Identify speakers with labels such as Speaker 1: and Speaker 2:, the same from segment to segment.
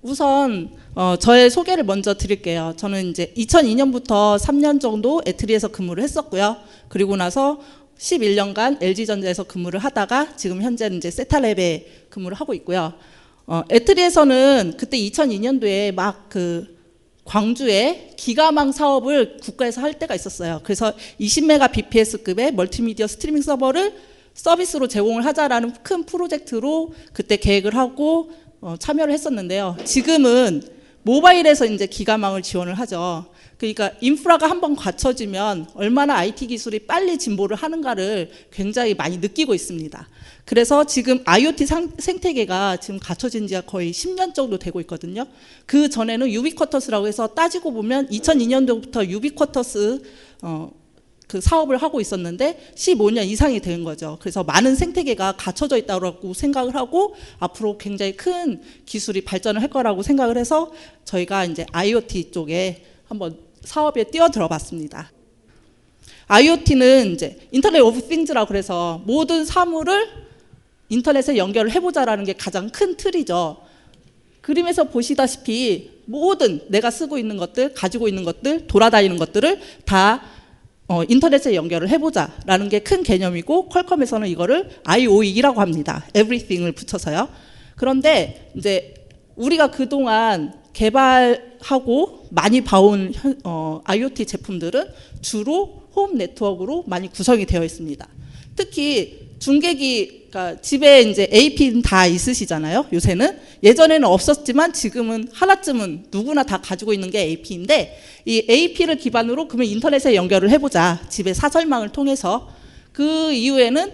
Speaker 1: 우선 저의 소개를 먼저 드릴게요. 저는 이제 2002년부터 3년 정도 애트리에서 근무를 했었고요. 그리고 나서 11년간 LG전자에서 근무를 하다가 지금 현재는 이제 세타랩에 근무를 하고 있고요. 애트리에서는 그때 2002년도에 막 그 광주에 기가망 사업을 국가에서 할 때가 있었어요. 그래서 20메가 bps급의 멀티미디어 스트리밍 서버를 서비스로 제공을 하자라는 큰 프로젝트로 그때 계획을 하고 참여를 했었는데요. 지금은 모바일에서 이제 기가망을 지원을 하죠. 그러니까 인프라가 한번 갖춰지면 얼마나 IT 기술이 빨리 진보를 하는가를 굉장히 많이 느끼고 있습니다. 그래서 지금 IoT 생태계가 지금 갖춰진 지가 거의 10년 정도 되고 있거든요. 그 전에는 유비쿼터스라고 해서 따지고 보면 2002년도부터 유비쿼터스 그 사업을 하고 있었는데 15년 이상이 된 거죠. 그래서 많은 생태계가 갖춰져 있다고 생각을 하고 앞으로 굉장히 큰 기술이 발전을 할 거라고 생각을 해서 저희가 이제 IoT 쪽에 한번 사업에 뛰어들어 봤습니다. IoT는 이제 인터넷 오브 띵즈라고 그래서 모든 사물을 인터넷에 연결을 해보자라는 게 가장 큰 틀이죠. 그림에서 보시다시피 모든 내가 쓰고 있는 것들, 가지고 있는 것들, 돌아다니는 것들을 다 인터넷에 연결을 해보자라는 게 큰 개념이고 퀄컴에서는 이거를 IOE라고 합니다. Everything을 붙여서요. 그런데 이제 우리가 그동안 개발하고 많이 봐온 IoT 제품들은 주로 홈 네트워크로 많이 구성이 되어 있습니다. 특히 중계기, 그러니까 집에 이제 AP는 다 있으시잖아요. 요새는 예전에는 없었지만 지금은 하나쯤은 누구나 다 가지고 있는 게 AP인데 이 AP를 기반으로 그러면 인터넷에 연결을 해보자. 집에 사설망을 통해서. 그 이후에는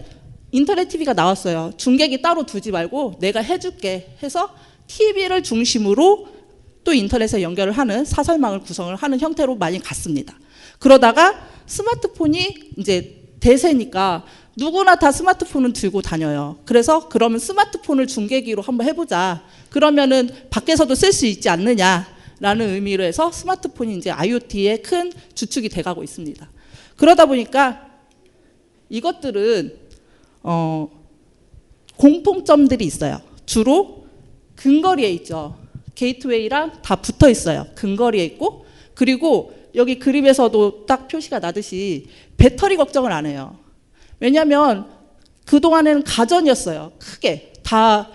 Speaker 1: 인터넷 TV가 나왔어요. 중계기 따로 두지 말고 내가 해줄게 해서 TV를 중심으로 또 인터넷에 연결을 하는 사설망을 구성을 하는 형태로 많이 갔습니다. 그러다가 스마트폰이 이제 대세니까 누구나 다 스마트폰은 들고 다녀요. 그래서 그러면 스마트폰을 중계기로 한번 해보자. 그러면은 밖에서도 쓸 수 있지 않느냐라는 의미로 해서 스마트폰이 이제 IoT의 큰 주축이 돼가고 있습니다. 그러다 보니까 이것들은 공통점들이 있어요. 주로 근거리에 있죠. 게이트웨이랑 다 붙어 있어요. 근거리에 있고 그리고 여기 그림에서도 딱 표시가 나듯이 배터리 걱정을 안 해요. 왜냐하면 그동안에는 가전이었어요. 크게 다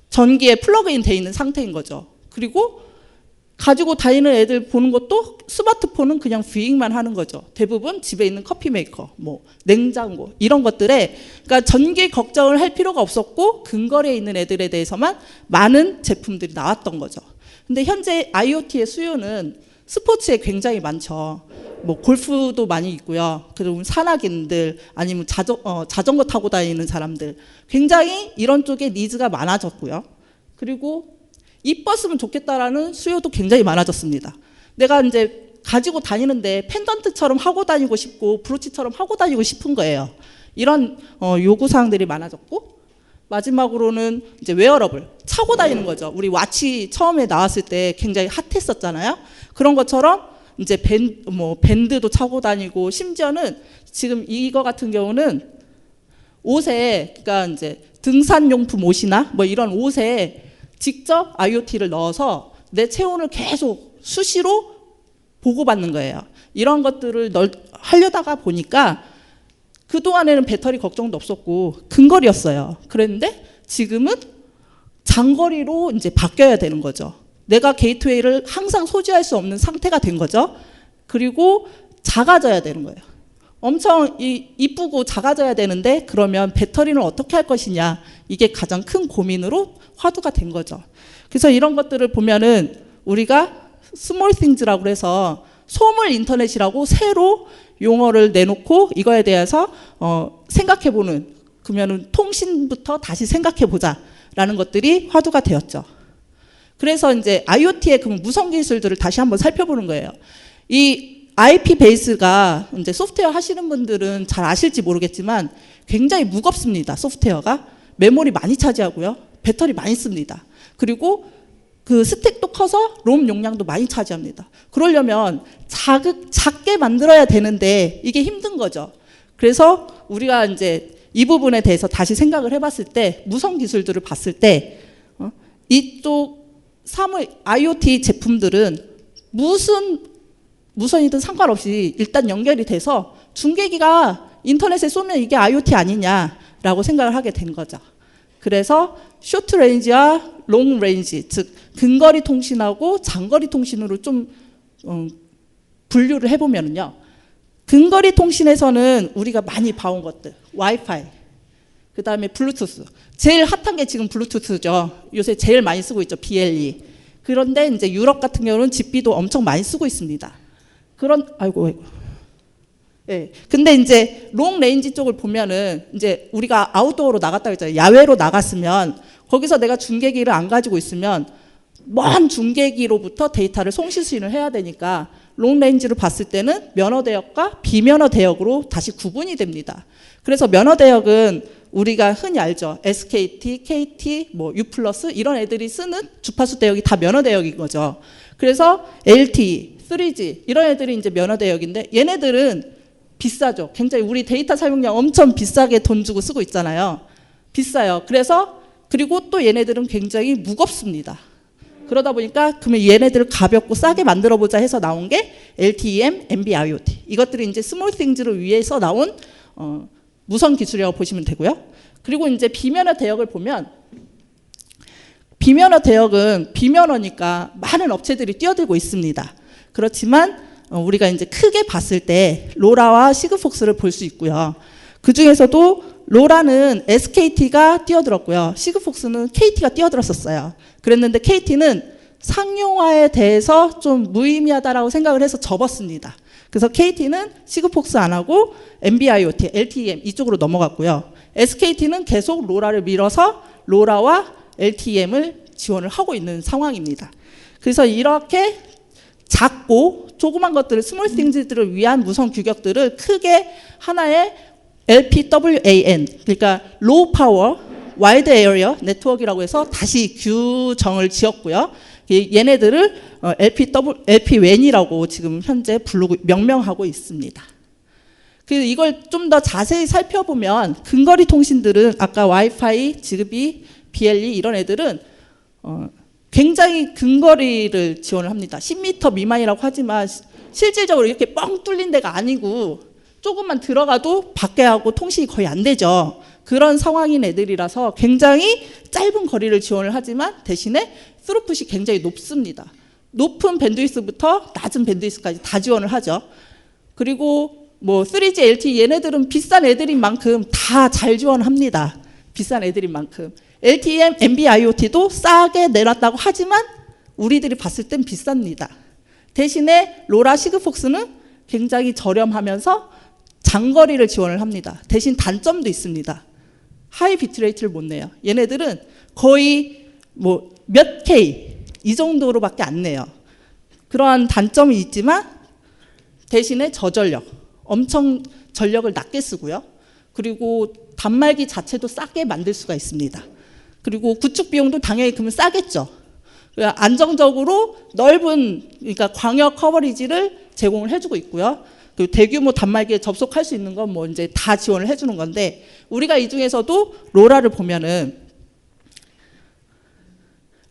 Speaker 1: 전기에 플러그인 돼 있는 상태인 거죠. 그리고 가지고 다니는 애들 보는 것도 스마트폰은 그냥 뷰잉만 하는 거죠. 대부분 집에 있는 커피 메이커, 뭐 냉장고 이런 것들에 그러니까 전기 걱정을 할 필요가 없었고 근거리에 있는 애들에 대해서만 많은 제품들이 나왔던 거죠. 근데 현재 IoT의 수요는 스포츠에 굉장히 많죠. 뭐 골프도 많이 있고요. 그리고 산악인들 아니면 자전거 타고 다니는 사람들 굉장히 이런 쪽에 니즈가 많아졌고요. 그리고 이뻤으면 좋겠다라는 수요도 굉장히 많아졌습니다. 내가 이제 가지고 다니는데 펜던트처럼 하고 다니고 싶고 브로치처럼 하고 다니고 싶은 거예요. 이런 요구사항들이 많아졌고 마지막으로는 이제 웨어러블 차고 다니는 거죠. 우리 와치 처음에 나왔을 때 굉장히 핫했었잖아요. 그런 것처럼 이제 밴드도 차고 다니고 심지어는 지금 이거 같은 경우는 옷에 그러니까 이제 등산용품 옷이나 뭐 이런 옷에 직접 IoT를 넣어서 내 체온을 계속 수시로 보고받는 거예요. 이런 것들을 하려다가 보니까 그동안에는 배터리 걱정도 없었고 근거리였어요. 그랬는데 지금은 장거리로 이제 바뀌어야 되는 거죠. 내가 게이트웨이를 항상 소지할 수 없는 상태가 된 거죠. 그리고 작아져야 되는 거예요. 엄청 이쁘고 작아져야 되는데 그러면 배터리는 어떻게 할 것이냐. 이게 가장 큰 고민으로 화두가 된 거죠. 그래서 이런 것들을 보면은 우리가 스몰 띵즈라고 해서 소물 인터넷이라고 새로 용어를 내놓고 이거에 대해서 생각해보는 그러면은 통신부터 다시 생각해보자라는 것들이 화두가 되었죠. 그래서 이제 IoT의 그 무선 기술들을 다시 한번 살펴보는 거예요. 이 IP 베이스가 이제 소프트웨어 하시는 분들은 잘 아실지 모르겠지만 굉장히 무겁습니다. 소프트웨어가 메모리 많이 차지하고요, 배터리 많이 씁니다. 그리고 그 스택도 커서 롬 용량도 많이 차지합니다. 그러려면 작게 만들어야 되는데 이게 힘든 거죠. 그래서 우리가 이제 이 부분에 대해서 다시 생각을 해봤을 때 무선 기술들을 봤을 때 이쪽 IoT 제품들은 무선이든 상관없이 일단 연결이 돼서 중계기가 인터넷에 쏘면 이게 IoT 아니냐라고 생각을 하게 된 거죠. 그래서 쇼트 레인지와 롱 레인지, 즉 근거리 통신하고 장거리 통신으로 좀 분류를 해보면요. 근거리 통신에서는 우리가 많이 봐온 것들, 와이파이, 그 다음에 블루투스. 제일 핫한 게 지금 블루투스죠. 요새 제일 많이 쓰고 있죠, BLE. 그런데 이제 유럽 같은 경우는 집비도 엄청 많이 쓰고 있습니다. 아이고. 예. 근데 이제 롱 레인지 쪽을 보면은 이제 우리가 아웃도어로 나갔다 했잖아요. 야외로 나갔으면 거기서 내가 중계기를 안 가지고 있으면 먼 중계기로부터 데이터를 송시수신을 해야 되니까 롱 레인지를 봤을 때는 면허 대역과 비면허 대역으로 다시 구분이 됩니다. 그래서 면허 대역은 우리가 흔히 알죠. SKT, KT, U+ 이런 애들이 쓰는 주파수 대역이 다 면허 대역인 거죠. 그래서 LTE, 3G 이런 애들이 이제 면허 대역인데 얘네들은 비싸죠. 굉장히 우리 데이터 사용량 엄청 비싸게 돈 주고 쓰고 있잖아요. 비싸요. 그리고 또 얘네들은 굉장히 무겁습니다. 그러다 보니까 그러면 얘네들을 가볍고 싸게 만들어 보자 해서 나온 게 LTE-M, NB-IoT. 이것들이 이제 스몰 띵즈를 위해서 나온 무선 기술이라고 보시면 되고요. 그리고 이제 비면허 대역을 보면 비면허 대역은 비면허니까 많은 업체들이 뛰어들고 있습니다. 그렇지만 우리가 이제 크게 봤을 때 로라와 시그폭스를 볼 수 있고요. 그 중에서도 로라는 SKT가 뛰어들었고요. 시그폭스는 KT가 뛰어들었었어요. 그랬는데 KT는 상용화에 대해서 좀 무의미하다라고 생각을 해서 접었습니다. 그래서 KT는 시그폭스 안 하고 NB-IoT, LTE-M 이쪽으로 넘어갔고요. SKT는 계속 로라를 밀어서 로라와 LTE-M을 지원을 하고 있는 상황입니다. 그래서 이렇게 작고 조그만 것들을 스몰 띵즈들을 위한 무선 규격들을 크게 하나의 LPWAN, 그러니까 로우 파워 와이드 에어리어 네트워크라고 해서 다시 규정을 지었고요. 얘네들을 LPWAN이라고 지금 현재 명명하고 있습니다. 그래서 이걸 좀 더 자세히 살펴보면 근거리 통신들은 아까 와이파이, 지그비, BLE 이런 애들은 굉장히 근거리를 지원을 합니다. 10m 미만이라고 하지만 실질적으로 이렇게 뻥 뚫린 데가 아니고 조금만 들어가도 밖에 하고 통신이 거의 안 되죠. 그런 상황인 애들이라서 굉장히 짧은 거리를 지원을 하지만 대신에 스루풋이 굉장히 높습니다. 높은 밴드위스부터 낮은 밴드위스까지 다 지원을 하죠. 그리고 3G, LTE 얘네들은 비싼 애들인 만큼 다 잘 지원합니다. 비싼 애들인 만큼. LTE-M, NB-IoT도 싸게 내놨다고 하지만 우리들이 봤을 땐 비쌉니다. 대신에 로라 시그폭스는 굉장히 저렴하면서 장거리를 지원을 합니다. 대신 단점도 있습니다. 하이 비트레이트를 못 내요. 얘네들은 거의 몇 K 이 정도로밖에 안 내요. 그러한 단점이 있지만 대신에 저전력, 엄청 전력을 낮게 쓰고요. 그리고 단말기 자체도 싸게 만들 수가 있습니다. 그리고 구축 비용도 당연히 그러면 싸겠죠. 안정적으로 넓은 그러니까 광역 커버리지를 제공을 해주고 있고요. 그리고 대규모 단말기에 접속할 수 있는 건 이제 다 지원을 해주는 건데 우리가 이 중에서도 로라를 보면은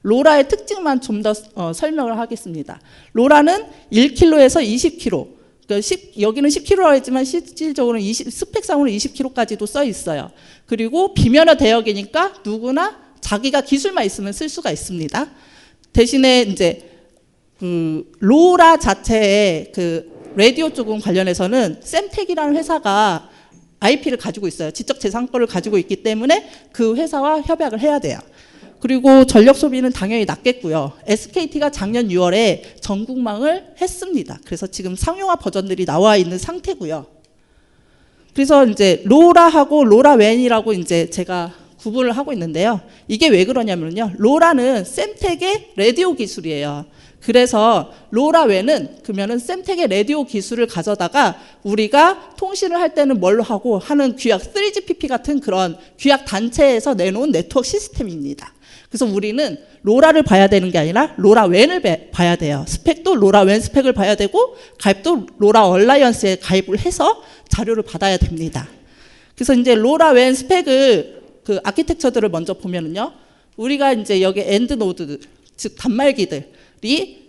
Speaker 1: 로라의 특징만 좀 더 설명을 하겠습니다. 로라는 1km에서 20km, 그러니까 여기는 10km라고 했지만 실질적으로는 스펙상으로 20km까지도 써 있어요. 그리고 비면허 대역이니까 누구나 자기가 기술만 있으면 쓸 수가 있습니다. 대신에 이제 로라 자체의 라디오 쪽은 관련해서는 샘텍이라는 회사가 IP를 가지고 있어요. 지적재산권을 가지고 있기 때문에 그 회사와 협약을 해야 돼요. 그리고 전력 소비는 당연히 낮겠고요. SKT가 작년 6월에 전국망을 했습니다. 그래서 지금 상용화 버전들이 나와 있는 상태고요. 그래서 이제 로라하고 로라웬이라고 이제 제가 구분을 하고 있는데요. 이게 왜 그러냐면요. 로라는 샘텍의 라디오 기술이에요. 그래서 로라웬은 그러면은 샘텍의 라디오 기술을 가져다가 우리가 통신을 할 때는 뭘로 하고 하는 규약 3GPP 같은 그런 규약 단체에서 내놓은 네트워크 시스템입니다. 그래서 우리는 로라를 봐야 되는 게 아니라 로라웬을 봐야 돼요. 스펙도 로라웬 스펙을 봐야 되고 가입도 로라 얼라이언스에 가입을 해서 자료를 받아야 됩니다. 그래서 이제 로라웬 스펙을 아키텍처들을 먼저 보면은요. 우리가 이제 여기 엔드 노드 즉 단말기들이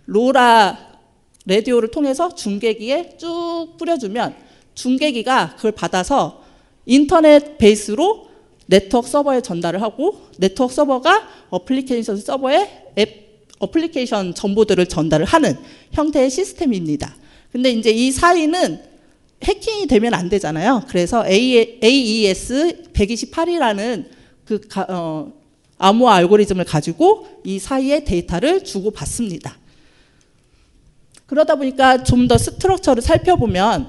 Speaker 1: 로라 라디오를 통해서 중계기에 쭉 뿌려주면 중계기가 그걸 받아서 인터넷 베이스로 네트워크 서버에 전달을 하고 네트워크 서버가 어플리케이션 서버에 어플리케이션 정보들을 전달을 하는 형태의 시스템입니다. 근데 이제 이 사이는 해킹이 되면 안 되잖아요. 그래서 AES 128이라는 그 암호화 알고리즘을 가지고 이 사이에 데이터를 주고받습니다. 그러다 보니까 좀 더 스트럭처를 살펴보면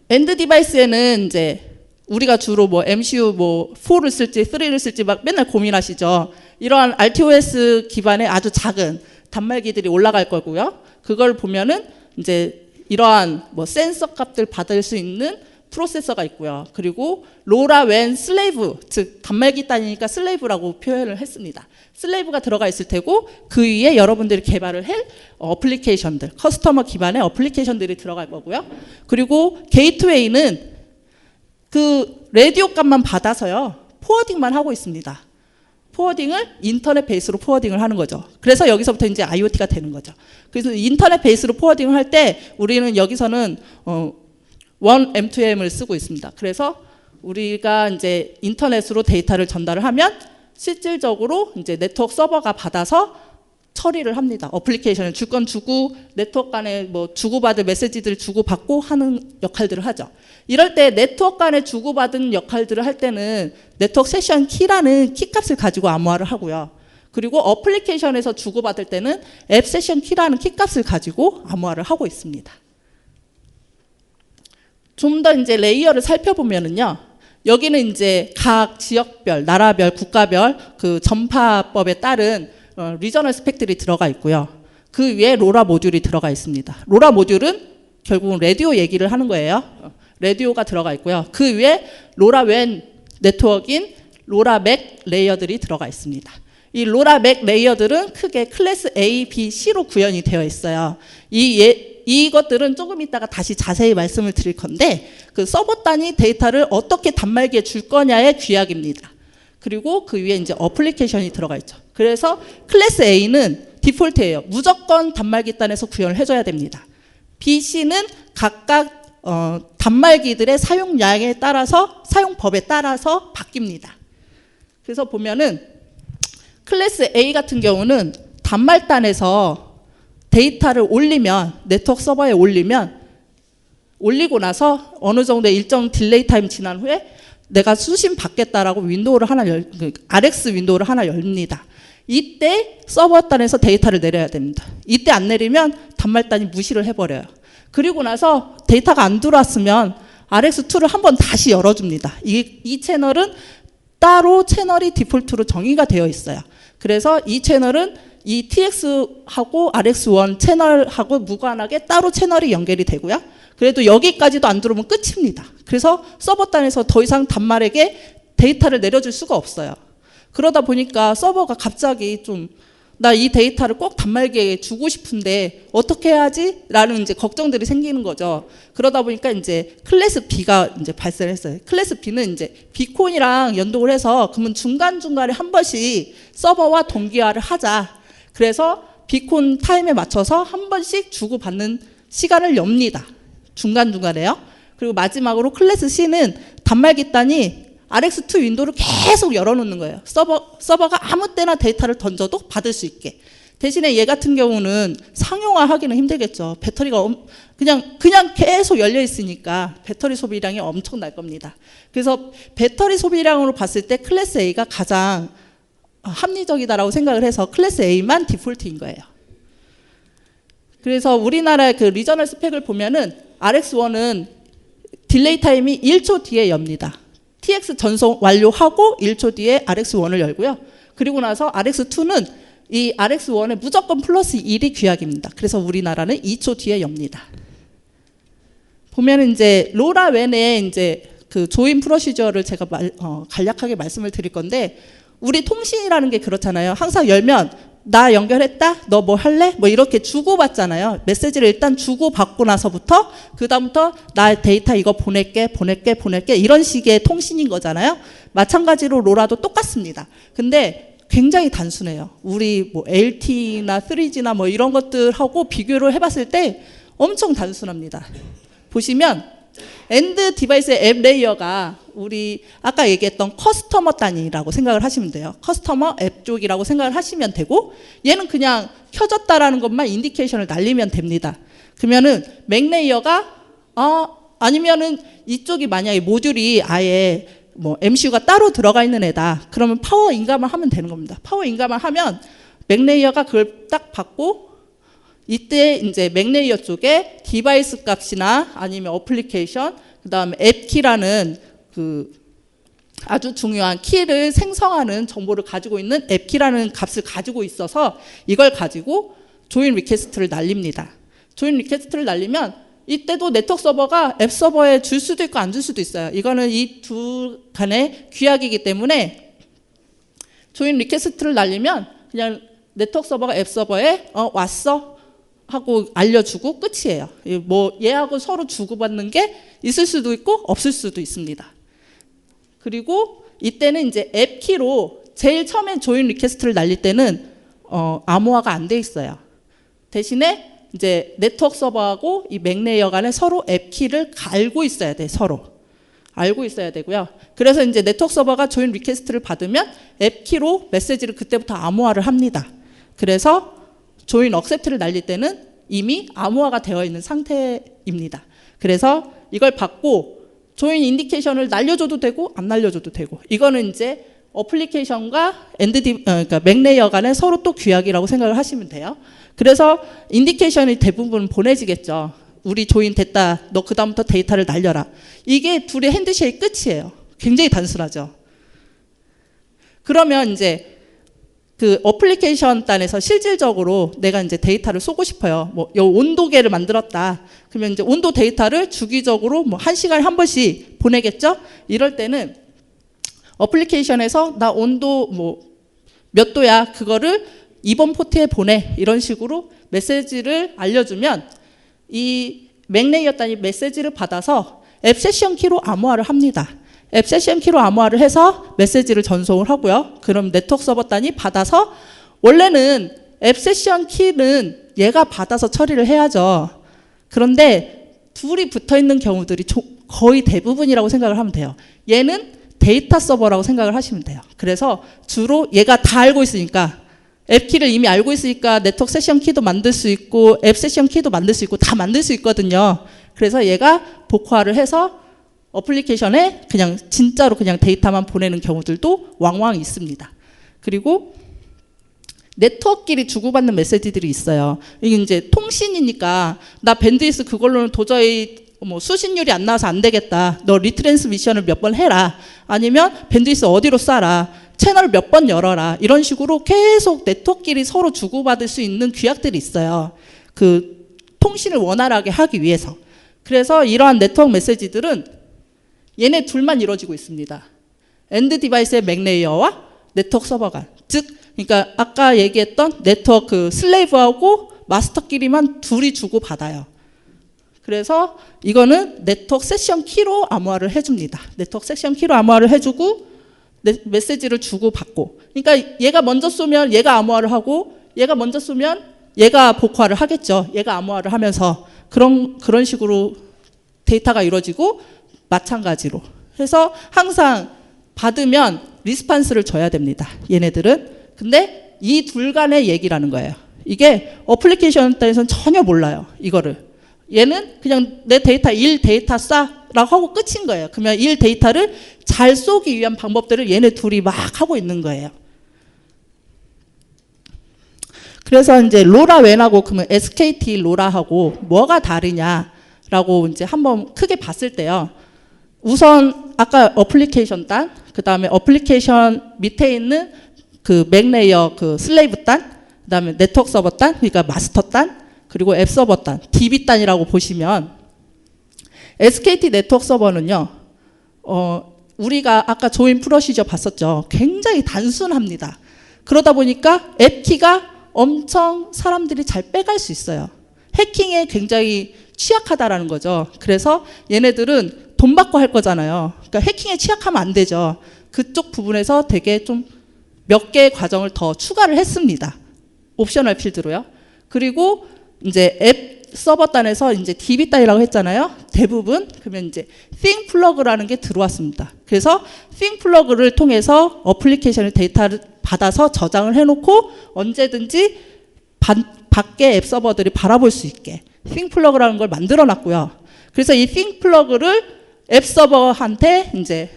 Speaker 1: 엔드 디바이스에는 이제 우리가 주로 뭐 MCU 뭐 4를 쓸지 3를 쓸지 막 맨날 고민하시죠. 이러한 RTOS 기반의 아주 작은 단말기들이 올라갈 거고요. 그걸 보면은 이제 이러한 뭐 센서 값들 받을 수 있는 프로세서가 있고요. 그리고 로라웬 슬레이브, 즉 단말기 단위니까 슬레이브라고 표현을 했습니다. 슬레이브가 들어가 있을 테고 그 위에 여러분들이 개발을 할 어플리케이션들, 커스터머 기반의 어플리케이션들이 들어갈 거고요. 그리고 게이트웨이는 그 라디오 값만 받아서요. 포워딩만 하고 있습니다. 포워딩을 인터넷 베이스로 포워딩을 하는 거죠. 그래서 여기서부터 이제 IoT가 되는 거죠. 그래서 인터넷 베이스로 포워딩을 할 때 우리는 여기서는 1M2M을 쓰고 있습니다. 그래서 우리가 이제 인터넷으로 데이터를 전달을 하면 실질적으로 이제 네트워크 서버가 받아서 처리를 합니다. 어플리케이션을 줄 건 주고 네트워크 간에 뭐 주고받을 메시지들을 주고받고 하는 역할들을 하죠. 이럴 때 네트워크 간에 주고받은 역할들을 할 때는 네트워크 세션 키라는 키값을 가지고 암호화를 하고요. 그리고 어플리케이션에서 주고받을 때는 앱 세션 키라는 키값을 가지고 암호화를 하고 있습니다. 좀 더 이제 레이어를 살펴보면은요. 여기는 이제 각 지역별, 나라별, 국가별 그 전파법에 따른 리저널 스펙들이 들어가 있고요. 그 위에 로라 모듈이 들어가 있습니다. 로라 모듈은 결국은 라디오 얘기를 하는 거예요. 라디오가 들어가 있고요. 그 위에 로라웬 네트워크인 로라맥 레이어들이 들어가 있습니다. 이 로라맥 레이어들은 크게 클래스 A, B, C로 구현이 되어 있어요. 이것들은 조금 이따가 다시 자세히 말씀을 드릴 건데 그 서버 단위 데이터를 어떻게 단말기에 줄 거냐의 규약입니다. 그리고 그 위에 이제 어플리케이션이 들어가 있죠. 그래서 클래스 A는 디폴트예요. 무조건 단말기 단에서 구현을 해줘야 됩니다. B, C는 각각 단말기들의 사용량에 따라서 사용법에 따라서 바뀝니다. 그래서 보면은 클래스 A 같은 경우는 단말단에서 데이터를 올리면 네트워크 서버에 올리고 나서 어느 정도 일정 딜레이 타임 지난 후에 내가 수신 받겠다라고 윈도우를 하나 RX 윈도우를 하나 열립니다. 이때 서버단에서 데이터를 내려야 됩니다. 이때 안 내리면 단말단이 무시를 해버려요. 그리고 나서 데이터가 안 들어왔으면 RX2를 한번 다시 열어줍니다. 이 채널은 따로 채널이 디폴트로 정의가 되어 있어요. 그래서 이 채널은 이 TX하고 RX1 채널하고 무관하게 따로 채널이 연결이 되고요. 그래도 여기까지도 안 들어오면 끝입니다. 그래서 서버단에서 더 이상 단말에게 데이터를 내려줄 수가 없어요. 그러다 보니까 서버가 갑자기 좀 나 이 데이터를 꼭 단말기에 주고 싶은데 어떻게 해야지? 라는 이제 걱정들이 생기는 거죠. 그러다 보니까 이제 클래스 B가 이제 발생을 했어요. 클래스 B는 이제 비콘이랑 연동을 해서 그러면 중간중간에 한 번씩 서버와 동기화를 하자. 그래서 비콘 타임에 맞춰서 한 번씩 주고받는 시간을 엽니다. 중간중간에요. 그리고 마지막으로 클래스 C는 단말기 단이 RX2 윈도우를 계속 열어놓는 거예요. 서버가 아무 때나 데이터를 던져도 받을 수 있게. 대신에 얘 같은 경우는 상용화하기는 힘들겠죠. 배터리가 그냥 계속 열려 있으니까 배터리 소비량이 엄청날 겁니다. 그래서 배터리 소비량으로 봤을 때 클래스 A가 가장 합리적이다라고 생각을 해서 클래스 A만 디폴트인 거예요. 그래서 우리나라의 그 리저널 스펙을 보면은 RX1은 딜레이 타임이 1초 뒤에 엽니다. TX 전송 완료하고 1초 뒤에 RX1을 열고요. 그리고 나서 RX2는 이 RX1에 무조건 플러스 1이 규약입니다. 그래서 우리나라는 2초 뒤에 엽니다. 보면 이제 로라웬의 이제 그 조인 프로시저를 제가 간략하게 말씀을 드릴 건데 우리 통신이라는 게 그렇잖아요. 항상 열면 나 연결했다? 너 뭐 할래? 뭐 이렇게 주고받잖아요. 메시지를 일단 주고받고 나서부터 그 다음부터 나 데이터 이거 보낼게 이런 식의 통신인 거잖아요. 마찬가지로 로라도 똑같습니다. 근데 굉장히 단순해요. 우리 뭐 LTE나 3G나 뭐 이런 것들하고 비교를 해봤을 때 엄청 단순합니다. 보시면 엔드 디바이스의 앱 레이어가 우리 아까 얘기했던 커스터머 단위라고 생각을 하시면 돼요. 커스터머 앱 쪽이라고 생각을 하시면 되고, 얘는 그냥 켜졌다라는 것만 인디케이션을 날리면 됩니다. 그러면은 맥 레이어가 아니면은 이쪽이 만약에 모듈이 아예 뭐 MCU가 따로 들어가 있는 애다. 그러면 파워 인감을 하면 되는 겁니다. 파워 인감을 하면 맥 레이어가 그걸 딱 받고, 이때 이제 맥 레이어 쪽에 디바이스 값이나 아니면 어플리케이션, 그 다음에 앱 키라는 그 아주 중요한 키를 생성하는 정보를 가지고 있는 앱 키라는 값을 가지고 있어서 이걸 가지고 조인 리퀘스트를 날립니다. 조인 리퀘스트를 날리면 이때도 네트워크 서버가 앱 서버에 줄 수도 있고 안 줄 수도 있어요. 이거는 이 두 간의 규약이기 때문에 조인 리퀘스트를 날리면 그냥 네트워크 서버가 앱 서버에 왔어 하고 알려주고 끝이에요. 뭐 얘하고 서로 주고받는 게 있을 수도 있고 없을 수도 있습니다. 그리고 이때는 이제 앱 키로 제일 처음에 조인 리퀘스트를 날릴 때는 암호화가 안 돼 있어요. 대신에 이제 네트워크 서버하고 이 맥 레이어 간에 서로 앱 키를 알고 있어야 돼. 서로 알고 있어야 되고요. 그래서 이제 네트워크 서버가 조인 리퀘스트를 받으면 앱 키로 메시지를 그때부터 암호화를 합니다. 그래서 조인 억셉트를 날릴 때는 이미 암호화가 되어 있는 상태입니다. 그래서 이걸 받고 조인 인디케이션을 날려줘도 되고 안 날려줘도 되고, 이거는 이제 어플리케이션과 그러니까 맥 레이어 간에 서로 또 규약이라고 생각을 하시면 돼요. 그래서 인디케이션이 대부분 보내지겠죠. 우리 조인 됐다. 너 그다음부터 데이터를 날려라. 이게 둘의 핸드쉐이크 끝이에요. 굉장히 단순하죠. 그러면 이제 그 어플리케이션 단에서 실질적으로 내가 이제 데이터를 쏘고 싶어요. 뭐 온도계를 만들었다. 그러면 이제 온도 데이터를 주기적으로 뭐 1시간에 한 번씩 보내겠죠? 이럴 때는 어플리케이션에서 나 온도 뭐 몇 도야. 그거를 이번 포트에 보내. 이런 식으로 메시지를 알려주면 이 맥 레이어 단이 메시지를 받아서 앱 세션 키로 암호화를 합니다. 앱 세션 키로 암호화를 해서 메시지를 전송을 하고요. 그럼 네트워크 서버 단이 받아서, 원래는 앱 세션 키는 얘가 받아서 처리를 해야죠. 그런데 둘이 붙어 있는 경우들이 거의 대부분이라고 생각을 하면 돼요. 얘는 데이터 서버라고 생각을 하시면 돼요. 그래서 주로 얘가 다 알고 있으니까, 앱 키를 이미 알고 있으니까 네트워크 세션 키도 만들 수 있고 앱 세션 키도 만들 수 있고 다 만들 수 있거든요. 그래서 얘가 복화를 해서 어플리케이션에 그냥 진짜로 그냥 데이터만 보내는 경우들도 왕왕 있습니다. 그리고 네트워크끼리 주고받는 메시지들이 있어요. 이게 이제 통신이니까 나 밴드위스 그걸로는 도저히 뭐 수신율이 안 나와서 안 되겠다. 너 리트랜스미션을 몇 번 해라. 아니면 밴드위스 어디로 쏴라. 채널 몇 번 열어라. 이런 식으로 계속 네트워크끼리 서로 주고받을 수 있는 규약들이 있어요. 그 통신을 원활하게 하기 위해서. 그래서 이러한 네트워크 메시지들은 얘네 둘만 이루어지고 있습니다. 엔드 디바이스의 맥 레이어와 네트워크 서버 간. 즉, 그러니까 아까 얘기했던 네트워크 슬레이브하고 마스터끼리만 둘이 주고받아요. 그래서 이거는 네트워크 세션 키로 암호화를 해줍니다. 네트워크 세션 키로 암호화를 해주고 메시지를 주고받고. 그러니까 얘가 먼저 쏘면 얘가 암호화를 하고, 얘가 먼저 쏘면 얘가 복화를 하겠죠. 얘가 암호화를 하면서 그런 식으로 데이터가 이루어지고, 마찬가지로 해서 항상 받으면 리스판스를 줘야 됩니다. 얘네들은. 근데 이 둘 간의 얘기라는 거예요. 이게 어플리케이션 단에서는 전혀 몰라요. 이거를. 얘는 그냥 내 데이터 1 데이터 쏴라고 하고 끝인 거예요. 그러면 1 데이터를 잘 쏘기 위한 방법들을 얘네 둘이 막 하고 있는 거예요. 그래서 이제 로라 웬하고 그러면 SKT 로라하고 뭐가 다르냐라고 이제 한번 크게 봤을 때요. 우선 아까 어플리케이션 단, 그 다음에 어플리케이션 밑에 있는 그 맥 레이어 그 슬레이브 단, 그 다음에 네트워크 서버 단, 그러니까 마스터 단, 그리고 앱 서버 단, DB 단이라고 보시면 SKT 네트워크 서버는요, 우리가 아까 조인 프로시저 봤었죠. 굉장히 단순합니다. 그러다 보니까 앱 키가 엄청 사람들이 잘 빼갈 수 있어요. 해킹에 굉장히 취약하다라는 거죠. 그래서 얘네들은 돈 받고 할 거잖아요. 그러니까 해킹에 취약하면 안 되죠. 그쪽 부분에서 되게 좀 몇 개의 과정을 더 추가를 했습니다. 옵셔널 필드로요. 그리고 이제 앱 서버 단에서 이제 DB 단이라고 했잖아요. 대부분 그러면 이제 Thing 플러그라는 게 들어왔습니다. 그래서 Thing 플러그를 통해서 어플리케이션의 데이터를 받아서 저장을 해놓고 언제든지 밖에 앱 서버들이 바라볼 수 있게 Thing 플러그라는 걸 만들어놨고요. 그래서 이 Thing 플러그를 앱 서버한테 이제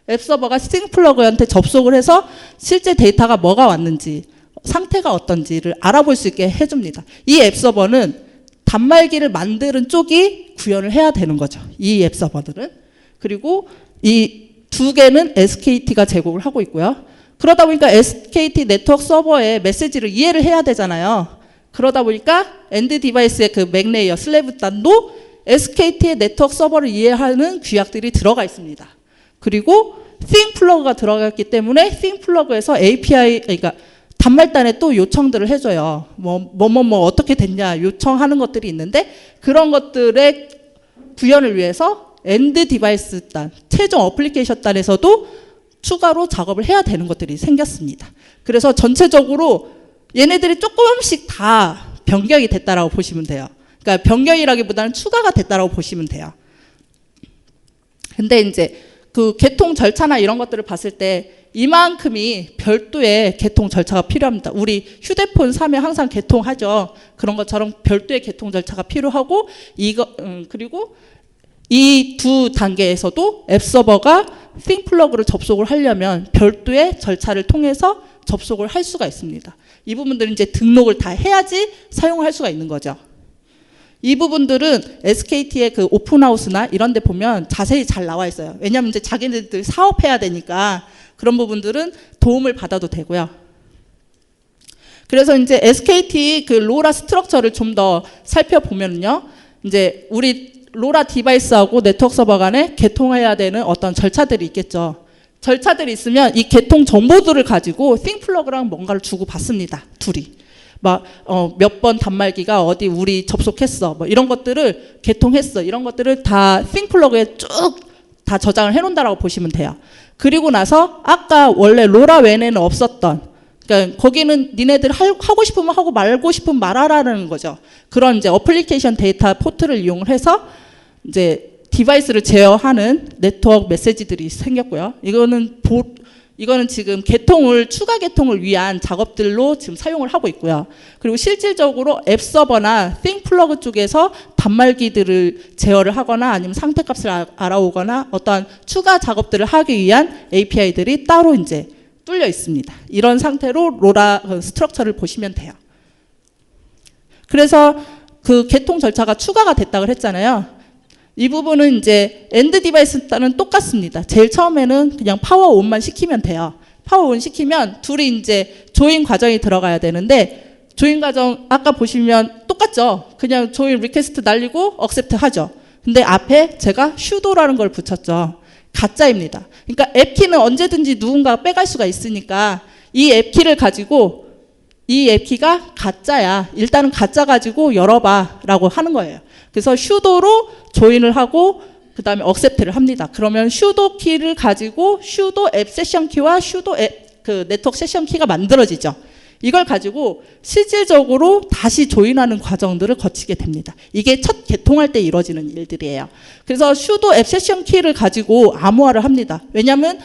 Speaker 1: 앱 서버가 Thing 플러그한테 접속을 해서 실제 데이터가 뭐가 왔는지 상태가 어떤지를 알아볼 수 있게 해줍니다. 이 앱 서버는 단말기를 만드는 쪽이 구현을 해야 되는 거죠. 이 앱 서버들은. 그리고 이 두 개는 SKT가 제공을 하고 있고요. 그러다 보니까 SKT 네트워크 서버의 메시지를 이해를 해야 되잖아요. 그러다 보니까 엔드 디바이스의 그 맥레이어 슬래브 단도 SKT의 네트워크 서버를 이해하는 규약들이 들어가 있습니다. 그리고 Thing 플러그가 들어갔기 때문에 Thing 플러그에서 API, 그러니까 단말단에 또 요청들을 해줘요. 뭐 어떻게 됐냐 요청하는 것들이 있는데 그런 것들의 구현을 위해서 엔드 디바이스 단, 최종 어플리케이션 단에서도 추가로 작업을 해야 되는 것들이 생겼습니다. 그래서 전체적으로 얘네들이 조금씩 다 변경이 됐다라고 보시면 돼요. 그러니까 변경이라기보다는 추가가 됐다라고 보시면 돼요. 근데 이제 그 개통 절차나 이런 것들을 봤을 때 이만큼이 별도의 개통 절차가 필요합니다. 우리 휴대폰 사면 항상 개통하죠. 그런 것처럼 별도의 개통 절차가 필요하고 그리고 이 두 단계에서도 앱 서버가 Thing 플러그를 접속을 하려면 별도의 절차를 통해서 접속을 할 수가 있습니다. 이 부분들은 이제 등록을 다 해야지 사용할 수가 있는 거죠. 이 부분들은 SKT의 그 오픈하우스나 이런 데 보면 자세히 잘 나와 있어요. 왜냐하면 이제 자기네들 사업해야 되니까 그런 부분들은 도움을 받아도 되고요. 그래서 이제 SKT 그 로라 스트럭처를 좀 더 살펴보면요. 이제 우리 로라 디바이스하고 네트워크 서버 간에 개통해야 되는 어떤 절차들이 있겠죠. 절차들이 있으면 이 개통 정보들을 가지고 Thing 플러그랑 뭔가를 주고 받습니다. 둘이. 몇 번 단말기가 어디 우리 접속했어. 뭐 이런 것들을 개통했어. 이런 것들을 다 Thing 플러그에 쭉 다 저장을 해놓는다라고 보시면 돼요. 그리고 나서 아까 원래 로라 웬에는 없었던, 그러니까 거기는 니네들 하고 싶으면 하고 말고 싶으면 말하라는 거죠. 그런 이제 어플리케이션 데이터 포트를 이용을 해서 이제 디바이스를 제어하는 네트워크 메시지들이 생겼고요. 이거는 지금 추가 개통을 위한 작업들로 지금 사용을 하고 있고요. 그리고 실질적으로 앱 서버나 Thing 플러그 쪽에서 단말기들을 제어를 하거나 아니면 상태값을 알아오거나 어떠한 추가 작업들을 하기 위한 API들이 따로 이제 뚫려 있습니다. 이런 상태로 로라 스트럭처를 보시면 돼요. 그래서 그 개통 절차가 추가가 됐다고 했잖아요. 이 부분은 이제 엔드 디바이스는 똑같습니다. 제일 처음에는 그냥 파워 온만 시키면 돼요. 파워 온 시키면 둘이 이제 조인 과정이 들어가야 되는데 조인 과정 아까 보시면 똑같죠. 그냥 조인 리퀘스트 날리고 억셉트 하죠. 근데 앞에 제가 슈도라는 걸 붙였죠. 가짜입니다. 그러니까 앱키는 언제든지 누군가가 빼갈 수가 있으니까 이 앱키를 가지고 이 앱키가 가짜야. 일단은 가짜 가지고 열어봐 라고 하는 거예요. 그래서 슈도로 조인을 하고 그 다음에 억셉트를 합니다. 그러면 슈도 키를 가지고 슈도 앱 세션 키와 슈도 앱 그 네트워크 세션 키가 만들어지죠. 이걸 가지고 실질적으로 다시 조인하는 과정들을 거치게 됩니다. 이게 첫 개통할 때 이루어지는 일들이에요. 그래서 슈도 앱 세션 키를 가지고 암호화를 합니다. 왜냐하면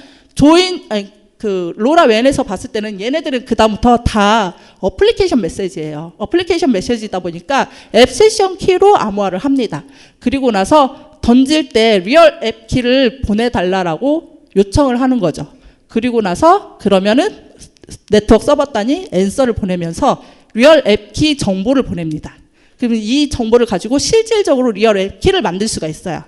Speaker 1: 그 로라 웬에서 봤을 때는 얘네들은 그다음부터 다 어플리케이션 메시지예요. 어플리케이션 메시지다 보니까 앱 세션 키로 암호화를 합니다. 그리고 나서 던질 때 리얼 앱 키를 보내달라고 요청을 하는 거죠. 그리고 나서 그러면은 네트워크 서버 단이 앤서를 보내면서 리얼 앱 키 정보를 보냅니다. 그러면 이 정보를 가지고 실질적으로 리얼 앱 키를 만들 수가 있어요.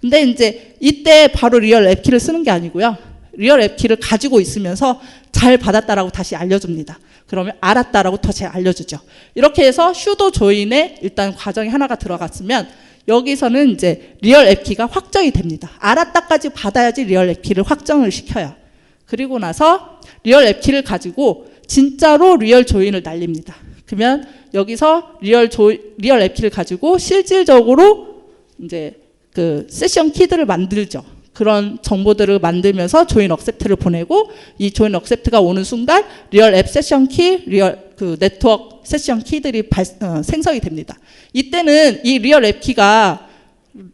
Speaker 1: 근데 이제 이때 바로 리얼 앱 키를 쓰는 게 아니고요. 리얼 앱 키를 가지고 있으면서 잘 받았다라고 다시 알려줍니다. 그러면 알았다라고 다시 알려주죠. 이렇게 해서 슈도 조인에 일단 과정이 하나가 들어갔으면 여기서는 이제 리얼 앱 키가 확정이 됩니다. 알았다까지 받아야지 리얼 앱 키를 확정을 시켜요. 그리고 나서 리얼 앱 키를 가지고 진짜로 리얼 조인을 날립니다. 그러면 여기서 리얼 앱 키를 가지고 실질적으로 이제 그 세션 키들을 만들죠. 그런 정보들을 만들면서 조인 억셉트를 보내고 이 조인 억셉트가 오는 순간 리얼 앱 세션 키, 리얼 그 네트워크 세션 키들이 생성이 됩니다. 이때는 이 리얼 앱 키가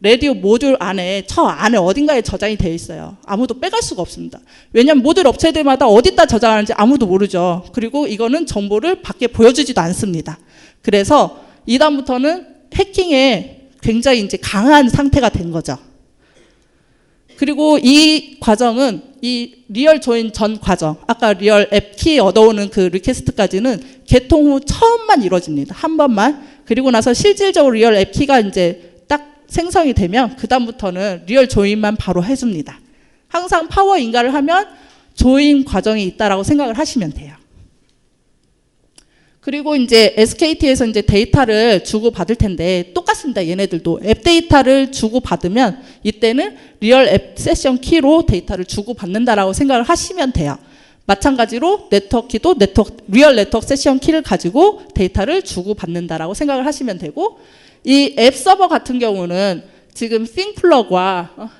Speaker 1: 라디오 모듈 안에 저 안에 어딘가에 저장이 되어 있어요. 아무도 빼갈 수가 없습니다. 왜냐하면 모듈 업체들마다 어디다 저장하는지 아무도 모르죠. 그리고 이거는 정보를 밖에 보여주지도 않습니다. 그래서 이 다음부터는 해킹에 굉장히 이제 강한 상태가 된 거죠. 그리고 이 과정은 이 리얼 조인 전 과정, 아까 리얼 앱 키 얻어오는 그 리퀘스트까지는 개통 후 처음만 이루어집니다. 한 번만. 그리고 나서 실질적으로 리얼 앱 키가 이제 딱 생성이 되면 그 다음부터는 리얼 조인만 바로 해줍니다. 항상 파워 인가를 하면 조인 과정이 있다라고 생각을 하시면 돼요. 그리고 이제 SKT에서 이제 데이터를 주고 받을 텐데 똑같습니다. 얘네들도 앱 데이터를 주고 받으면 이때는 리얼 앱 세션 키로 데이터를 주고 받는다라고 생각을 하시면 돼요. 마찬가지로 네트워크 키도 리얼 네트워크 세션 키를 가지고 데이터를 주고 받는다라고 생각을 하시면 되고, 이 앱 서버 같은 경우는 지금 싱플러그와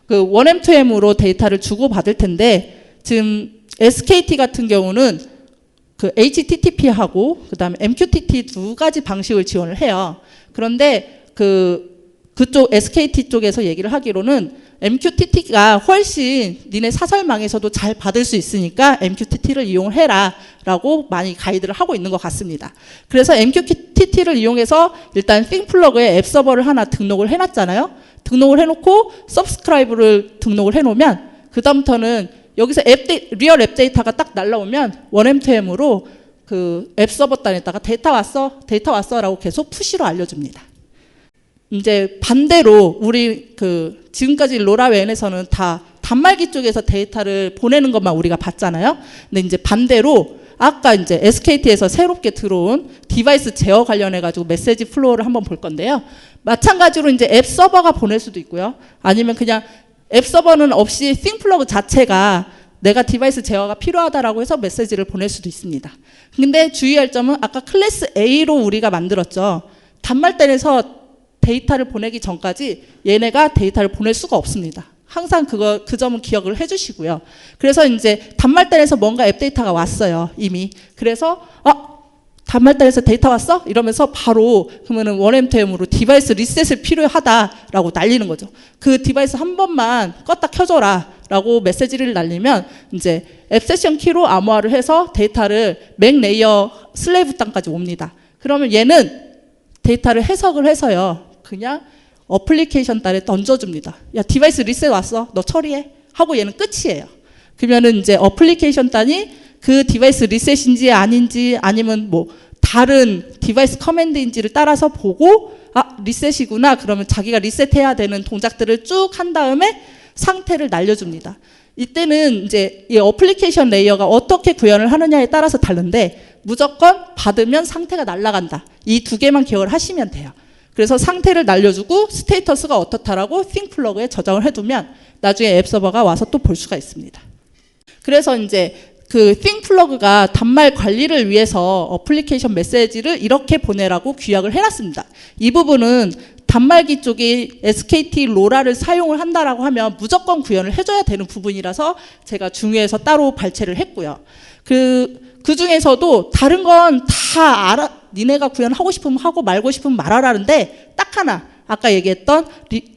Speaker 1: 그 1M2M으로 데이터를 주고 받을 텐데, 지금 SKT 같은 경우는 그 HTTP하고 그다음에 MQTT 두 가지 방식을 지원을 해요. 그런데 그쪽 SKT 쪽에서 얘기를 하기로는 MQTT가 훨씬 니네 사설망에서도 잘 받을 수 있으니까 MQTT를 이용을 해라라고 많이 가이드를 하고 있는 것 같습니다. 그래서 MQTT를 이용해서 일단 싱플러그에 앱 서버를 하나 등록을 해놨잖아요. 등록을 해놓고 서브스크라이브를 등록을 해놓으면 그 다음부터는 여기서 리얼 앱 데이터가 딱 날라오면 1M2M으로 그 앱 서버 단에다가 데이터 왔어 라고 계속 푸시로 알려줍니다. 이제 반대로 우리 지금까지 로라웬에서는 다 단말기 쪽에서 데이터를 보내는 것만 우리가 봤잖아요. 근데 이제 반대로 아까 이제 SKT에서 새롭게 들어온 디바이스 제어 관련해 가지고 메시지 플로우를 한번 볼 건데요. 마찬가지로 이제 앱 서버가 보낼 수도 있고요. 아니면 그냥 앱 서버는 없이 싱플러그 자체가 내가 디바이스 제어가 필요하다라고 해서 메시지를 보낼 수도 있습니다. 근데 주의할 점은 아까 클래스 A로 우리가 만들었죠. 단말단에서 데이터를 보내기 전까지 얘네가 데이터를 보낼 수가 없습니다. 항상 그 점은 기억을 해주시고요. 그래서 이제 단말단에서 뭔가 앱 데이터가 왔어요, 이미. 그래서 단말단에서 데이터 왔어? 이러면서 바로 그러면은 1M2M으로 디바이스 리셋을 필요하다라고 날리는 거죠. 그 디바이스 한 번만 껐다 켜줘라 라고 메시지를 날리면 이제 앱 세션 키로 암호화를 해서 데이터를 맥 레이어 슬레이브 땅까지 옵니다. 그러면 얘는 데이터를 해석을 해서요, 그냥 어플리케이션 단에 던져줍니다. 야, 디바이스 리셋 왔어, 너 처리해 하고 얘는 끝이에요. 그러면은 이제 어플리케이션 단이 그 디바이스 리셋인지 아닌지 아니면 뭐 다른 디바이스 커맨드인지를 따라서 보고 리셋이구나 그러면 자기가 리셋해야 되는 동작들을 쭉 한 다음에 상태를 날려줍니다. 이때는 이제 이 어플리케이션 레이어가 어떻게 구현을 하느냐에 따라서 다른데 무조건 받으면 상태가 날아간다. 이 두 개만 기억을 하시면 돼요. 그래서 상태를 날려주고 스테이터스가 어떻다라고 싱플러그에 저장을 해두면 나중에 앱 서버가 와서 또 볼 수가 있습니다. 그래서 이제 그 싱플러그가 단말 관리를 위해서 어플리케이션 메시지를 이렇게 보내라고 규약을 해놨습니다. 이 부분은 단말기 쪽이 SKT 로라를 사용을 한다라고 하면 무조건 구현을 해줘야 되는 부분이라서 제가 중요해서 따로 발췌를 했고요. 그 중에서도 다른 건 다 니네가 구현하고 싶으면 하고 말고 싶으면 말하라는데 딱 하나 아까 얘기했던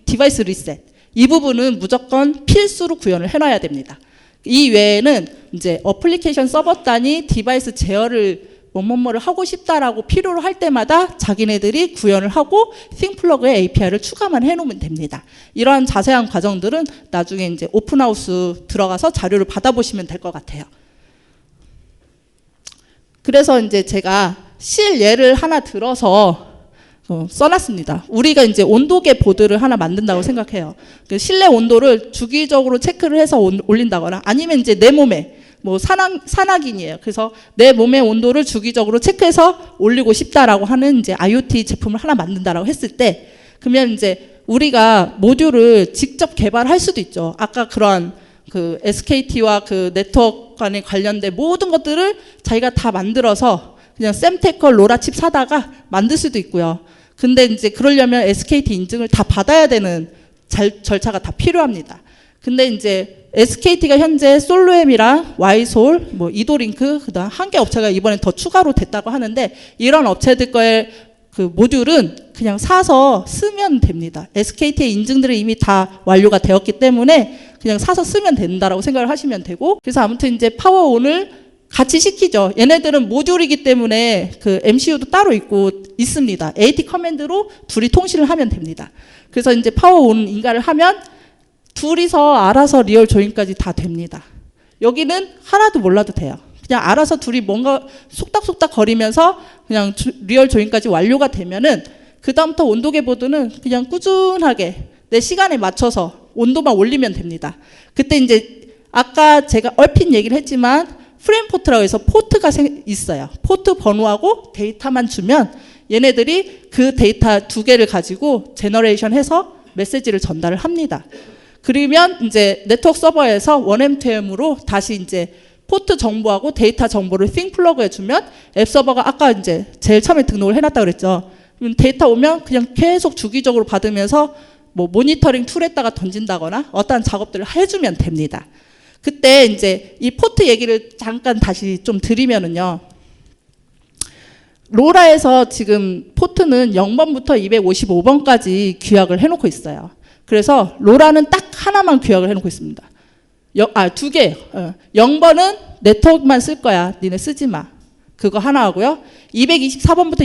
Speaker 1: 디바이스 리셋 이 부분은 무조건 필수로 구현을 해놔야 됩니다. 이 외에는 이제 어플리케이션 서버 단이 디바이스 제어를 뭐뭐뭐를 하고 싶다라고 필요로 할 때마다 자기네들이 구현을 하고 싱플러그에 API를 추가만 해놓으면 됩니다. 이러한 자세한 과정들은 나중에 이제 오픈하우스 들어가서 자료를 받아보시면 될 것 같아요. 그래서 이제 제가 실 예를 하나 들어서 써놨습니다. 우리가 이제 온도계 보드를 하나 만든다고 생각해요. 그 실내 온도를 주기적으로 체크를 해서 올린다거나 아니면 이제 내 몸에 뭐 산악인이에요. 그래서 내 몸의 온도를 주기적으로 체크해서 올리고 싶다라고 하는 이제 IoT 제품을 하나 만든다라고 했을 때 그러면 이제 우리가 모듈을 직접 개발할 수도 있죠. 아까 그런 그 SKT와 그 네트워크 간에 관련된 모든 것들을 자기가 다 만들어서 그냥 샘테컬 로라칩 사다가 만들 수도 있고요. 근데 이제 그러려면 SKT 인증을 다 받아야 되는 절차가 다 필요합니다. 근데 이제 SKT가 현재 솔로엠이랑 와이솔, 뭐 이도링크, 그다음 한 개 업체가 이번에 더 추가로 됐다고 하는데 이런 업체들 거의 그 모듈은 그냥 사서 쓰면 됩니다. SKT의 인증들이 이미 다 완료가 되었기 때문에 그냥 사서 쓰면 된다라고 생각을 하시면 되고, 그래서 아무튼 이제 파워온을 같이 시키죠. 얘네들은 모듈이기 때문에 그 MCU도 따로 있습니다. AT 커맨드로 둘이 통신을 하면 됩니다. 그래서 이제 파워온 인가를 하면 둘이서 알아서 리얼 조인까지 다 됩니다. 여기는 하나도 몰라도 돼요. 그냥 알아서 둘이 뭔가 속닥속닥 거리면서 그냥 리얼 조인까지 완료가 되면은 그다음부터 온도계 보드는 그냥 꾸준하게 내 시간에 맞춰서 온도만 올리면 됩니다. 그때 이제 아까 제가 얼핏 얘기를 했지만 프레임 포트라고 해서 포트가 있어요. 포트 번호하고 데이터만 주면 얘네들이 그 데이터 두 개를 가지고 제너레이션 해서 메시지를 전달을 합니다. 그러면 이제 네트워크 서버에서 1M2M으로 다시 이제 포트 정보하고 데이터 정보를 싱 플러그 해주면 앱 서버가 아까 이제 제일 처음에 등록을 해놨다 그랬죠. 데이터 오면 그냥 계속 주기적으로 받으면서 뭐 모니터링 툴에다가 던진다거나 어떠한 작업들을 해주면 됩니다. 그때 이제 이 포트 얘기를 잠깐 다시 좀 드리면은요. 로라에서 지금 포트는 0번부터 255번까지 규약을 해놓고 있어요. 그래서 로라는 딱 하나만 규약을 해놓고 있습니다. 두 개. 0번은 네트워크만 쓸 거야. 니네 쓰지 마. 그거 하나 하고요. 224번부터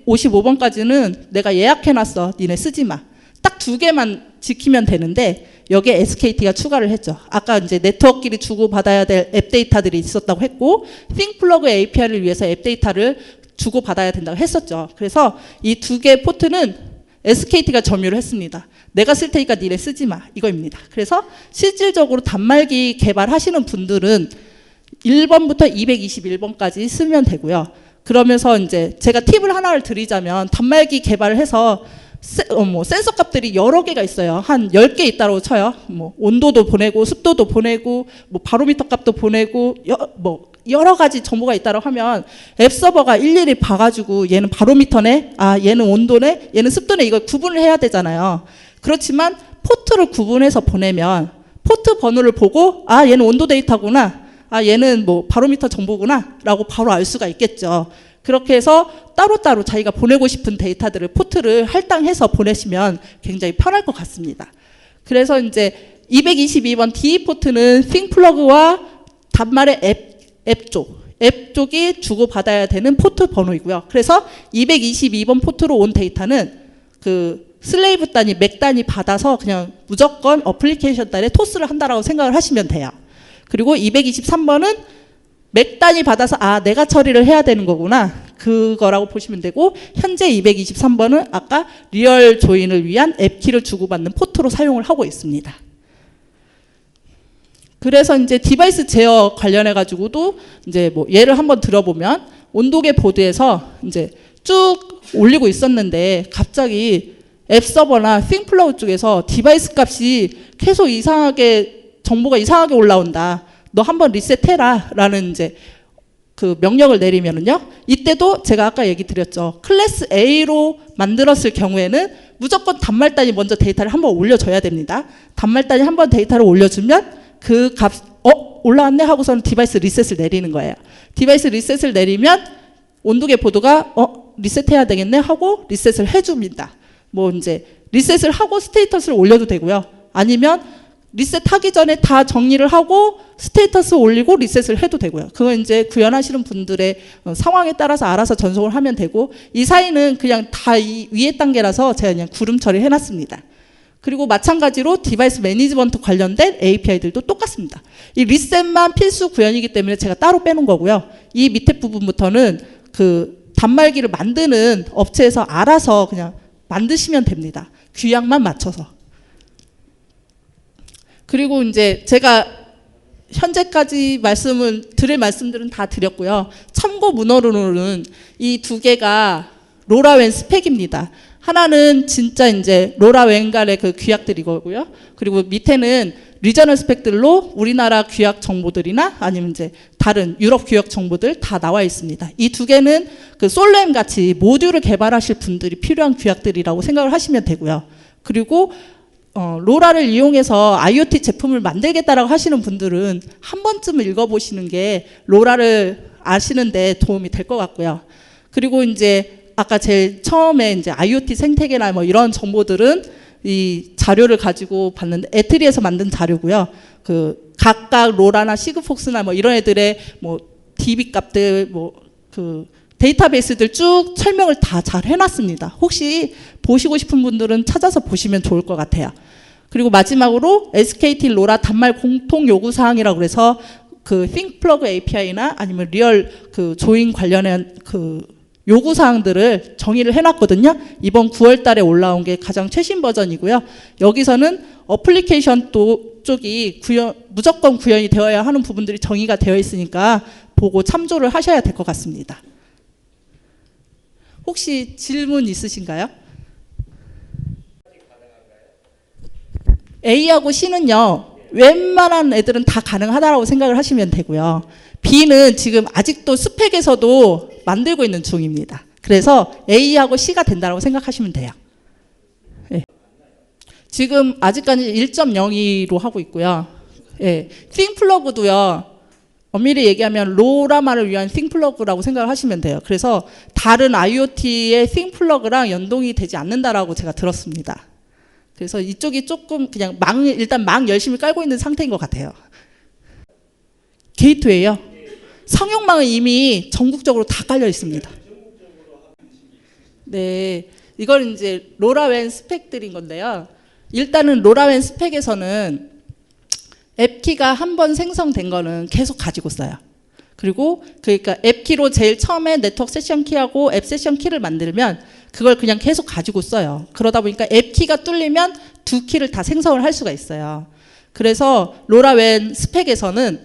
Speaker 1: 255번까지는 내가 예약해놨어. 니네 쓰지 마. 딱 두 개만 지키면 되는데 여기에 SKT가 추가를 했죠. 아까 이제 네트워크끼리 주고받아야 될 앱 데이터들이 있었다고 했고 싱플러그 API를 위해서 앱 데이터를 주고받아야 된다고 했었죠. 그래서 이 두 개 포트는 SKT가 점유를 했습니다. 내가 쓸 테니까 니네 쓰지 마. 이거입니다. 그래서 실질적으로 단말기 개발하시는 분들은 1번부터 221번까지 쓰면 되고요. 그러면서 이제 제가 팁을 하나를 드리자면 단말기 개발을 해서 센서 값들이 여러 개가 있어요. 한 10개 있다고 쳐요. 뭐 온도도 보내고 습도도 보내고 뭐 바로미터 값도 보내고 여러 가지 정보가 있다고 하면 앱 서버가 일일이 봐가지고 얘는 바로미터네, 얘는 온도네, 얘는 습도네, 이걸 구분을 해야 되잖아요. 그렇지만 포트를 구분해서 보내면 포트 번호를 보고 얘는 온도 데이터구나, 얘는 뭐 바로미터 정보구나 라고 바로 알 수가 있겠죠. 그렇게 해서 따로따로 자기가 보내고 싶은 데이터들을 포트를 할당해서 보내시면 굉장히 편할 것 같습니다. 그래서 이제 222번 DE 포트는 싱 플러그와 단말의 앱 쪽이 주고받아야 되는 포트 번호이고요. 그래서 222번 포트로 온 데이터는 그 슬레이브 단위, 맥 단위 받아서 그냥 무조건 어플리케이션 단위에 토스를 한다라고 생각을 하시면 돼요. 그리고 223번은 맥 단위 받아서 내가 처리를 해야 되는 거구나. 그거라고 보시면 되고, 현재 223번은 아까 리얼 조인을 위한 앱키를 주고받는 포트로 사용을 하고 있습니다. 그래서 이제 디바이스 제어 관련해 가지고도 이제 뭐 예를 한번 들어보면 온도계 보드에서 이제 쭉 올리고 있었는데 갑자기 앱 서버나 싱플러그 쪽에서 디바이스 값이 계속 정보가 이상하게 올라온다. 너 한번 리셋해라 라는 이제 그 명령을 내리면은요. 이때도 제가 아까 얘기 드렸죠. 클래스 A로 만들었을 경우에는 무조건 단말 단위 먼저 데이터를 한번 올려줘야 됩니다. 단말 단위 한번 데이터를 올려주면 그 값, 올라왔네 하고서는 디바이스 리셋을 내리는 거예요. 디바이스 리셋을 내리면 온도계 보드가 리셋해야 되겠네 하고 리셋을 해줍니다. 뭐 이제 리셋을 하고 스테이터스를 올려도 되고요. 아니면 리셋하기 전에 다 정리를 하고 스테이터스 올리고 리셋을 해도 되고요. 그건 이제 구현하시는 분들의 상황에 따라서 알아서 전송을 하면 되고, 이 사이는 그냥 다 이 위에 단계라서 제가 그냥 구름 처리를 해놨습니다. 그리고 마찬가지로 디바이스 매니지먼트 관련된 API들도 똑같습니다. 이 리셋만 필수 구현이기 때문에 제가 따로 빼놓은 거고요. 이 밑에 부분부터는 그 단말기를 만드는 업체에서 알아서 그냥 만드시면 됩니다. 규약만 맞춰서. 그리고 이제 제가 현재까지 드릴 말씀들은 다 드렸고요. 참고 문헌으로는 이 두 개가 로라웬 스펙입니다. 하나는 진짜 이제 로라웬 간의 그 규약들이고요. 그리고 밑에는 리저널 스펙들로 우리나라 규약 정보들이나 아니면 이제 다른 유럽 규약 정보들 다 나와 있습니다. 이 두 개는 그 솔렘 같이 모듈을 개발하실 분들이 필요한 규약들이라고 생각을 하시면 되고요. 그리고 로라를 이용해서 IoT 제품을 만들겠다라고 하시는 분들은 한 번쯤 읽어보시는 게 로라를 아시는데 도움이 될 것 같고요. 그리고 이제 아까 제일 처음에 이제 IoT 생태계나 뭐 이런 정보들은 이 자료를 가지고 봤는데 에트리에서 만든 자료고요. 그 각각 로라나 시그폭스나 뭐 이런 애들의 뭐 DB 값들 뭐 그 데이터베이스들 쭉 설명을 다 잘 해놨습니다. 혹시 보시고 싶은 분들은 찾아서 보시면 좋을 것 같아요. 그리고 마지막으로 SKT 로라 단말 공통 요구 사항이라고 그래서 그 ThinkPlug API나 아니면 리얼 그 조인 관련한 그 요구 사항들을 정의를 해놨거든요. 이번 9월달에 올라온 게 가장 최신 버전이고요. 여기서는 어플리케이션 쪽이 무조건 구현이 되어야 하는 부분들이 정의가 되어 있으니까 보고 참조를 하셔야 될 것 같습니다. 혹시 질문 있으신가요? A하고 C는요, 웬만한 애들은 다 가능하다라고 생각을 하시면 되고요. B는 지금 아직도 스펙에서도 만들고 있는 중입니다. 그래서 A하고 C가 된다고 생각하시면 돼요. 네. 지금 아직까지 1.02로 하고 있고요. 네. ThinkPlug도요. 엄밀히 얘기하면 로라마를 위한 ThinkPlug라고 생각을 하시면 돼요. 그래서 다른 IoT의 ThinkPlug랑 연동이 되지 않는다라고 제가 들었습니다. 그래서 이쪽이 조금 그냥 일단 망 열심히 깔고 있는 상태인 것 같아요. 게이트웨이요? 상용망은 이미 전국적으로 다 깔려 있습니다. 네, 이걸 이제 로라웬 스펙들인 건데요. 일단은 로라웬 스펙에서는 앱키가 한 번 생성된 거는 계속 가지고 써요. 그리고 그러니까 앱키로 제일 처음에 네트워크 세션 키하고 앱 세션 키를 만들면 그걸 그냥 계속 가지고 써요. 그러다 보니까 앱키가 뚫리면 두 키를 다 생성을 할 수가 있어요. 그래서 로라웬 스펙에서는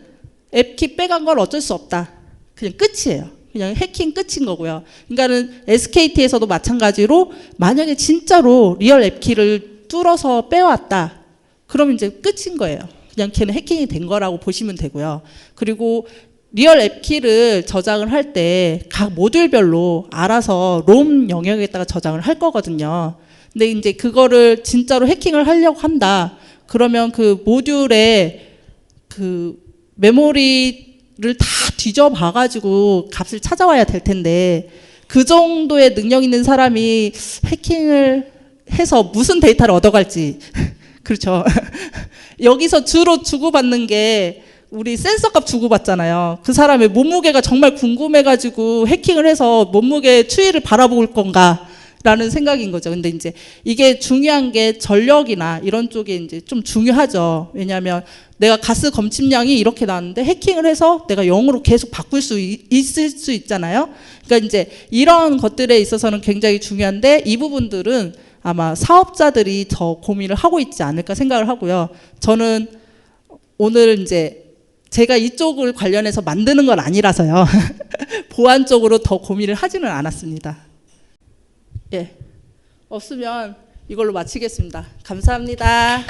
Speaker 1: 앱키 빼간 걸 어쩔 수 없다. 그냥 끝이에요. 그냥 해킹 끝인 거고요. 그러니까는 SKT에서도 마찬가지로 만약에 진짜로 리얼 앱키를 뚫어서 빼왔다. 그럼 이제 끝인 거예요. 그냥 걔는 해킹이 된 거라고 보시면 되고요. 그리고 리얼 앱키를 저장을 할 때 각 모듈별로 알아서 롬 영역에다가 저장을 할 거거든요. 근데 이제 그거를 진짜로 해킹을 하려고 한다. 그러면 그 모듈에 그 메모리를 다 뒤져봐가지고 값을 찾아와야 될 텐데 그 정도의 능력 있는 사람이 해킹을 해서 무슨 데이터를 얻어갈지 그렇죠. 여기서 주로 주고받는 게 우리 센서 값 주고받잖아요. 그 사람의 몸무게가 정말 궁금해가지고 해킹을 해서 몸무게 추이를 바라볼 건가 라는 생각인 거죠. 근데 이제 이게 중요한 게 전력이나 이런 쪽에 이제 좀 중요하죠. 왜냐하면 내가 가스 검침량이 이렇게 나왔는데 해킹을 해서 내가 0으로 계속 바꿀 수 있을 수 있잖아요. 그러니까 이제 이런 것들에 있어서는 굉장히 중요한데 이 부분들은 아마 사업자들이 더 고민을 하고 있지 않을까 생각을 하고요. 저는 오늘 이제 제가 이쪽을 관련해서 만드는 건 아니라서요. 보안 쪽으로 더 고민을 하지는 않았습니다. 예, 없으면 이걸로 마치겠습니다. 감사합니다.